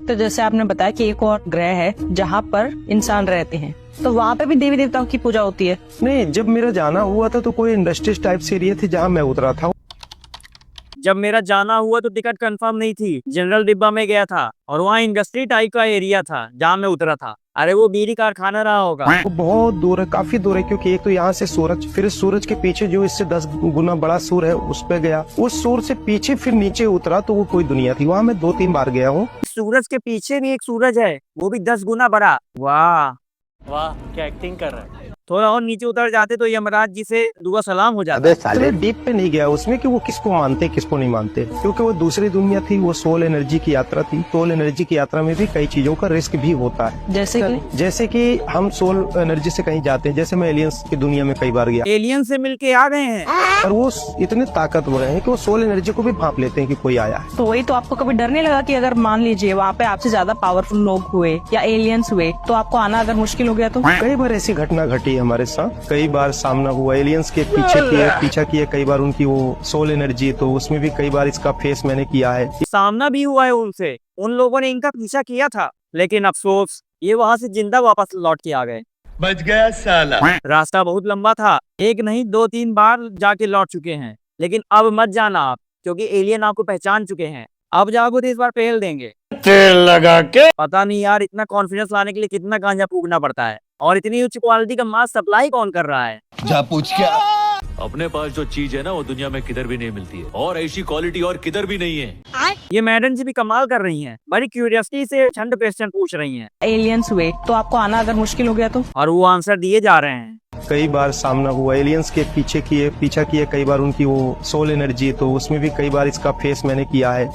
तो जैसे आपने बताया कि एक और ग्रह है जहाँ पर इंसान रहते हैं, तो वहाँ पे भी देवी देवताओं की पूजा होती है? नहीं, जब मेरा जाना हुआ था तो कोई इंडस्ट्रीज टाइप से एरिया थी जहाँ मैं उतरा था। जब मेरा जाना हुआ तो टिकट कंफर्म नहीं थी, जनरल डिब्बा में गया था और वहाँ इंडस्ट्री टाइप का एरिया था जहाँ मैं उतरा था। अरे वो बीड़ी कारखाना रहा होगा। वो बहुत दूर है, काफी दूर है, क्योंकि एक तो यहाँ से सूरज, फिर सूरज के पीछे जो इससे 10 गुना बड़ा सूर्य है उस पे गया, उस सूर्य से पीछे फिर नीचे उतरा तो वो कोई दुनिया थी। वहाँ मैं 2-3 बार गया हूँ। सूरज के पीछे भी एक सूरज है, वो भी 10 गुना बड़ा। वाह वाह, क्या एक्टिंग कर रहा है। थोड़ा और नीचे उतर जाते तो यमराज जी से दुआ सलाम हो जाता। इतने डीप पे नहीं गया उसमें कि वो किसको मानते किसको नहीं मानते, क्योंकि वो दूसरी दुनिया थी, वो सोल एनर्जी की यात्रा थी। सोल एनर्जी की यात्रा में भी कई चीजों का रिस्क भी होता है। जैसे कि हम सोल एनर्जी से कहीं जाते हैं, जैसे मैं एलियंस की दुनिया में कई बार गया, एलियन से मिलके आ गए हैं और वो इतने ताकतवर हैं कि वो सोल एनर्जी को भी भांप लेते हैं कि कोई आया है। तो वही तो, आपको कभी डर नहीं लगा कि अगर मान लीजिए वहाँ पे आपसे ज्यादा पावरफुल लोग हुए या एलियंस हुए तो आपको आना अगर मुश्किल हो गया तो? कई बार ऐसी घटना घटी है हमारे साथ, कई बार सामना हुआ। एलियंस के पीछा किए कई बार उनकी वो सोल एनर्जी, तो उसमें भी कई बार इसका फेस मैंने किया है। सामना भी हुआ है उनसे, उन लोगों ने इनका पीछा किया था, लेकिन अफसोस ये वहाँ से जिंदा वापस लौट के आ गए। बच गया साला। रास्ता बहुत लंबा था, एक नहीं 2-3 बार जाके लौट चुके हैं। लेकिन अब मत जाना आप, क्योंकि एलियन आपको पहचान चुके हैं। अब जाओगे तो इस बार फेल देंगे। तेल लगा के पता नहीं यार, इतना कॉन्फिडेंस लाने के लिए कितना गांजा फूकना पड़ता है, और इतनी उच्च क्वालिटी का मास सप्लाई कौन कर रहा है? जा पूछ क्या। अपने पास जो चीज है ना वो दुनिया में किधर भी नहीं मिलती है, और ऐसी क्वालिटी और किधर भी नहीं है। ये मैडम जी भी कमाल कर रही हैं, बड़ी क्यूरियोसिटी से चंद क्वेश्चन पूछ रही हैं। एलियंस हुए तो आपको आना अगर मुश्किल हो गया तो? और वो आंसर दिए जा रहे हैं। कई बार सामना हुआ। एलियंस के पीछा किए कई बार उनकी वो सोल एनर्जी, तो उसमें भी कई बार इसका फेस मैंने किया है।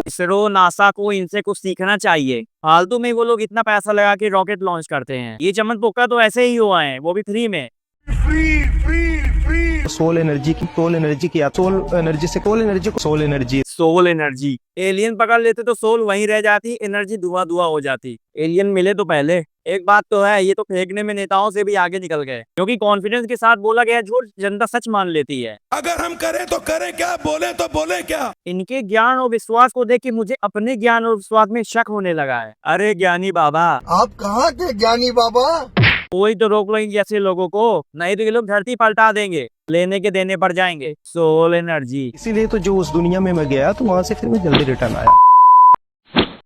इसरो, नासा को इनसे कुछ सीखना चाहिए। फालतू में वो लोग इतना पैसा लगा के रॉकेट लॉन्च करते हैं। ये चमन पोका तो ऐसे ही हुआ है, वो भी फ्री में। सोल एनर्जी एलियन पकड़ लेते तो सोल वहीं रह जाती, एनर्जी धुआं हो जाती। एलियन मिले तो पहले। एक बात तो है, ये तो फेंकने में नेताओं से भी आगे निकल गए, क्योंकि कॉन्फिडेंस के साथ बोला गया झूठ जनता सच मान लेती है। अगर हम करें तो करें क्या, बोले तो बोले क्या। इनके ज्ञान और विश्वास को देख के मुझे अपने ज्ञान और विश्वास में शक होने लगा है। अरे ज्ञानी बाबा, आप कहाँ के ज्ञानी बाबा। कोई तो रोक लो इन जैसे लोगों को, नहीं तो ये लोग धरती पलटा देंगे, लेने के देने पड़ जाएंगे। Solar energy. इसीलिए तो जो उस दुनिया में मैं गया तो वहाँ से फिर मैं जल्दी रिटर्न आया।